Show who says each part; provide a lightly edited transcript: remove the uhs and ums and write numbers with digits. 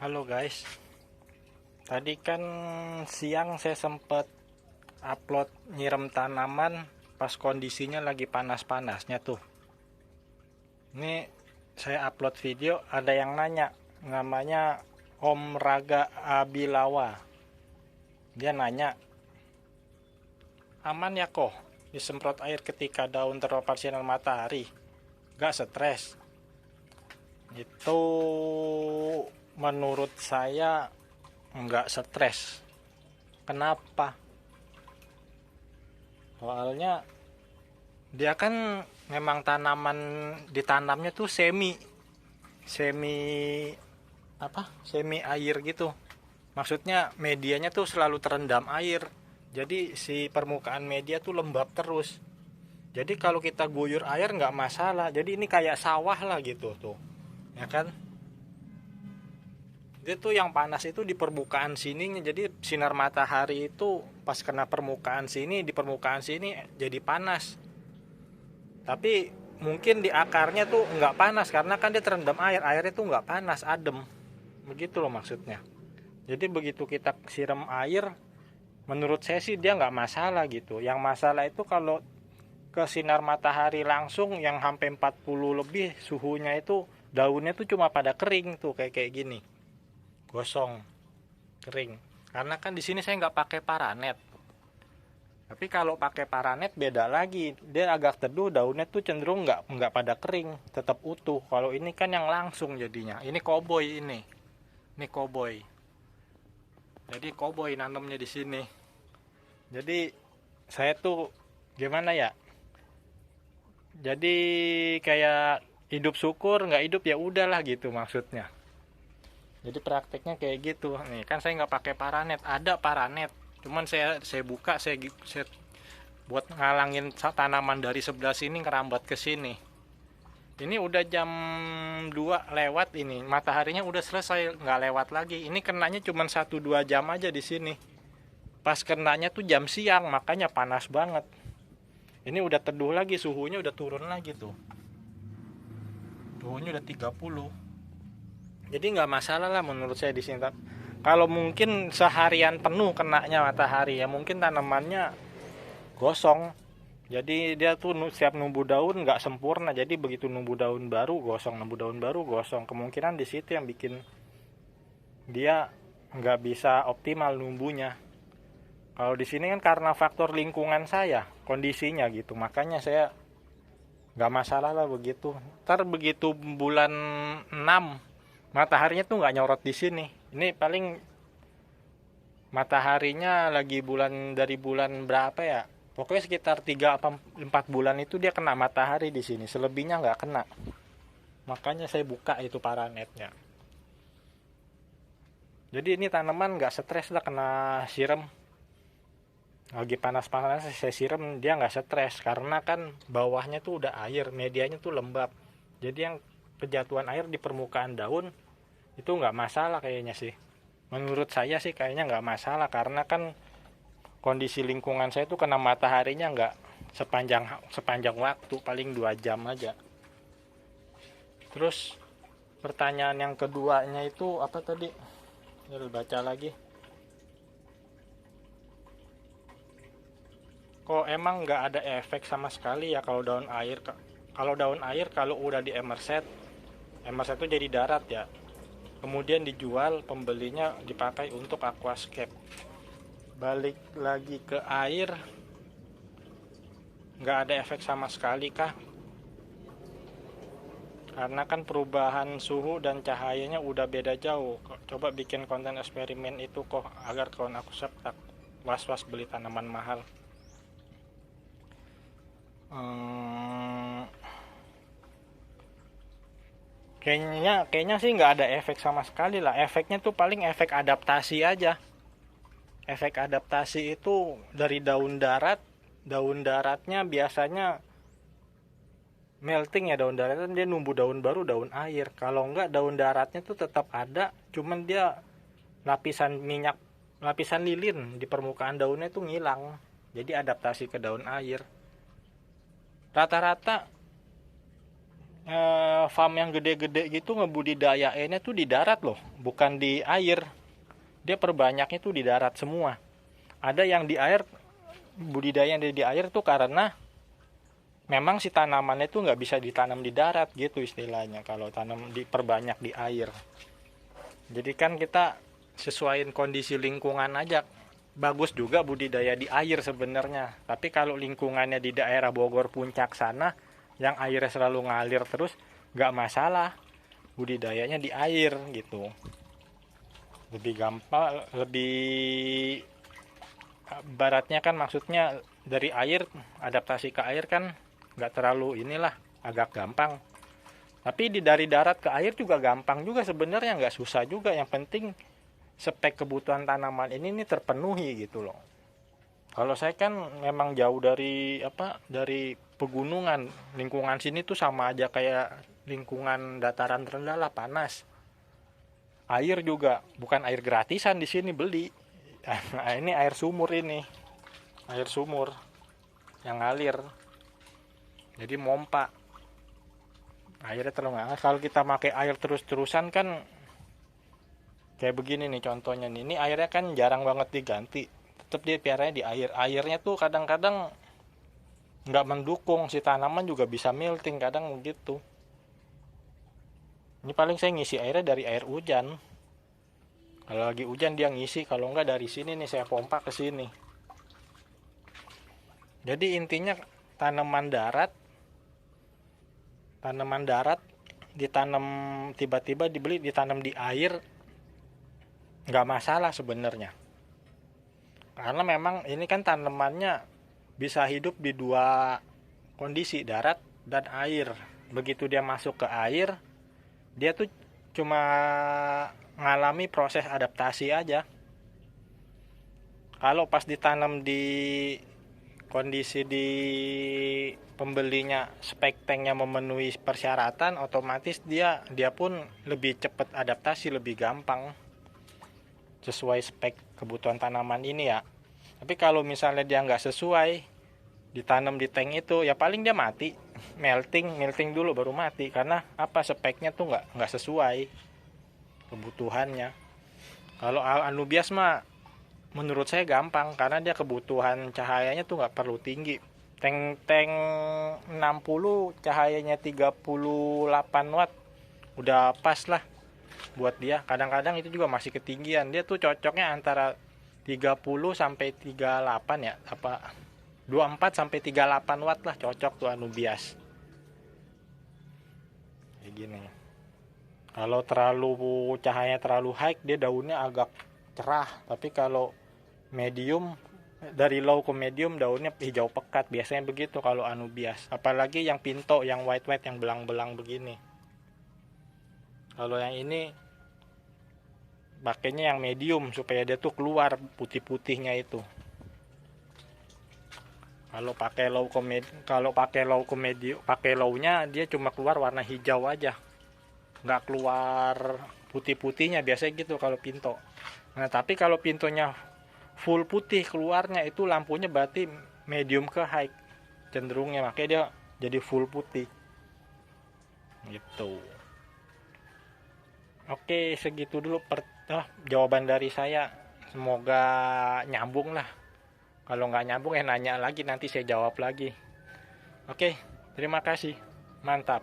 Speaker 1: Halo guys, tadi kan siang saya sempat upload nyiram tanaman pas kondisinya lagi panas-panasnya tuh. Ini saya upload video, ada yang nanya, namanya Om Raga Abilawa. Dia nanya, aman ya kok disemprot air ketika daun terpapar sinar matahari? Gak stres? Itu menurut saya nggak stres. Kenapa? Soalnya dia kan memang tanaman ditanamnya tuh semi semi semi air gitu. Maksudnya medianya tuh selalu terendam air. Jadi si permukaan media tuh lembab terus. Jadi kalau kita guyur air nggak masalah. Jadi ini kayak sawah lah gitu tuh, ya kan? Dia tuh yang panas itu di permukaan sininya, jadi sinar matahari itu pas kena permukaan sini, di permukaan sini jadi panas, tapi mungkin di akarnya tuh nggak panas karena kan dia terendam air, airnya tuh nggak panas, adem, begitu loh maksudnya. Jadi begitu kita siram air, menurut saya sih dia nggak masalah gitu. Yang masalah itu kalau ke sinar matahari langsung yang sampai 40 lebih suhunya, itu daunnya tuh cuma pada kering tuh, kayak gini, gosong, kering. Karena kan di sini saya nggak pakai paranet. Tapi kalau pakai paranet beda lagi, dia agak teduh, daunnya tuh cenderung nggak pada kering, tetap utuh. Kalau ini kan yang langsung jadinya. Ini koboi ini koboi. Jadi koboi nanamnya di sini. Jadi saya tuh gimana ya? Jadi kayak hidup syukur, nggak hidup ya udahlah gitu maksudnya. Jadi prakteknya kayak gitu. Nih kan saya nggak pakai paranet, ada paranet. Cuman saya buka, saya buat ngalangin tanaman dari sebelah sini ngerambat ke sini. Ini udah jam 2 lewat ini. Mataharinya udah selesai, nggak lewat lagi. Ini kenanya cuma 1-2 jam aja di sini. Pas kenanya tuh jam siang, makanya panas banget. Ini udah teduh lagi, suhunya udah turun lagi tuh. Suhunya udah 30. Jadi nggak masalah lah menurut saya di sini. Kalau mungkin seharian penuh kenanya matahari ya mungkin tanamannya gosong. Jadi dia tuh siap numbu daun nggak sempurna. Jadi begitu numbu daun baru gosong, numbu daun baru gosong. Kemungkinan di situ yang bikin dia nggak bisa optimal numbunya. Kalau di sini kan karena faktor lingkungan saya, kondisinya gitu. Makanya saya nggak masalah lah begitu. Ntar begitu bulan 6 mataharinya tuh nggak nyorot di sini. Ini paling mataharinya lagi dari bulan berapa ya? Pokoknya sekitar 3-4 bulan itu dia kena matahari di sini. Selebihnya nggak kena. Makanya saya buka itu paranetnya. Jadi ini tanaman nggak stres lah kena siram. Lagi panas-panas saya siram, dia nggak stres karena kan bawahnya tuh udah air, medianya tuh lembab. Jadi yang kejatuhan air di permukaan daun itu nggak masalah kayaknya sih. Menurut saya sih kayaknya nggak masalah karena kan kondisi lingkungan saya tuh kena mataharinya nggak sepanjang waktu, paling 2 jam aja. Terus pertanyaan yang keduanya itu apa tadi? Baca lagi. Kok emang nggak ada efek sama sekali ya kalau daun air? Kalau daun air kalau udah di emerset itu jadi darat ya. Kemudian dijual, pembelinya dipakai untuk aquascape. Balik lagi ke air, nggak ada efek sama sekali kah? Karena kan perubahan suhu dan cahayanya udah beda jauh. Coba bikin konten eksperimen itu kok agar kawan aku tak was-was beli tanaman mahal. Kayaknya sih nggak ada efek sama sekali lah. Efeknya tuh paling efek adaptasi aja. Efek adaptasi itu dari daun daratnya biasanya melting ya, daun daratnya dia numbu daun baru, daun air. Kalau enggak daun daratnya tuh tetap ada, cuman dia lapisan lilin di permukaan daunnya tuh ngilang. Jadi adaptasi ke daun air. Rata-rata farm yang gede-gede gitu ngebudidayainnya tuh di darat loh, bukan di air. Dia perbanyaknya tuh di darat semua. Ada yang di air, budidaya yang di air tuh karena memang si tanamannya tuh nggak bisa ditanam di darat gitu istilahnya, kalau tanam diperbanyak di air. Jadi kan kita sesuaiin kondisi lingkungan aja. Bagus juga budidaya di air sebenarnya. Tapi kalau lingkungannya di daerah Bogor Puncak sana, yang airnya selalu ngalir terus, nggak masalah budidayanya di air gitu. Lebih gampang, lebih baratnya kan, maksudnya dari air, adaptasi ke air kan nggak terlalu inilah, agak gampang. Tapi dari darat ke air juga gampang juga sebenarnya, nggak susah juga. Yang penting spek kebutuhan tanaman ini terpenuhi gitu loh. Kalau saya kan memang jauh dari pegunungan. Lingkungan sini tuh sama aja kayak lingkungan dataran rendah lah, panas. Air juga bukan air gratisan di sini, beli. Ini air sumur ini. Air sumur yang ngalir. Jadi mompa. Airnya terlalu nggak. Kalau kita pakai air terus-terusan kan kayak begini nih contohnya nih. Ini airnya kan jarang banget diganti. Tetap dia piaranya di air. Airnya tuh kadang-kadang nggak mendukung, si tanaman juga bisa melting kadang begitu. Ini paling saya ngisi airnya dari air hujan. Kalau lagi hujan dia ngisi, kalau nggak dari sini nih saya pompa ke sini. Jadi intinya tanaman darat ditanam, tiba-tiba dibeli ditanam di air nggak masalah sebenarnya, karena memang ini kan tanamannya bisa hidup di dua kondisi, darat dan air. Begitu dia masuk ke air, dia tuh cuma ngalami proses adaptasi aja. Kalau pas ditanam di kondisi di pembelinya spek tanknya memenuhi persyaratan, otomatis dia pun lebih cepat adaptasi, lebih gampang sesuai spek kebutuhan tanaman ini ya. Tapi kalau misalnya dia nggak sesuai, ditanam di tank itu, ya paling dia mati, melting dulu baru mati, karena apa, speknya tuh nggak sesuai kebutuhannya. Kalau anubias mah menurut saya gampang, karena dia kebutuhan cahayanya tuh nggak perlu tinggi. Tank 60 cahayanya 38 watt udah pas lah buat dia. Kadang-kadang itu juga masih ketinggian. Dia tuh cocoknya antara 30 sampai 38 ya, apa 24 sampai 38 watt lah, cocok tuh anubias. Kayak gini. Kalau cahayanya terlalu high, dia daunnya agak cerah. Tapi kalau medium, dari low ke medium daunnya hijau pekat, biasanya begitu kalau anubias. Apalagi yang pinto, yang white yang belang-belang begini. Kalau yang ini pakainya yang medium supaya dia tuh keluar putih-putihnya itu. Kalau pakai low ke medium, pakai low-nya dia cuma keluar warna hijau aja, nggak keluar putih-putihnya, biasanya gitu kalau pinto. Nah tapi kalau pintonya full putih keluarnya, itu lampunya berarti medium ke high cenderungnya, makanya dia jadi full putih gitu. Oke, segitu dulu jawaban dari saya, semoga nyambung lah. Kalau nggak nyambung nanya lagi, nanti saya jawab lagi. Oke, terima kasih, mantap.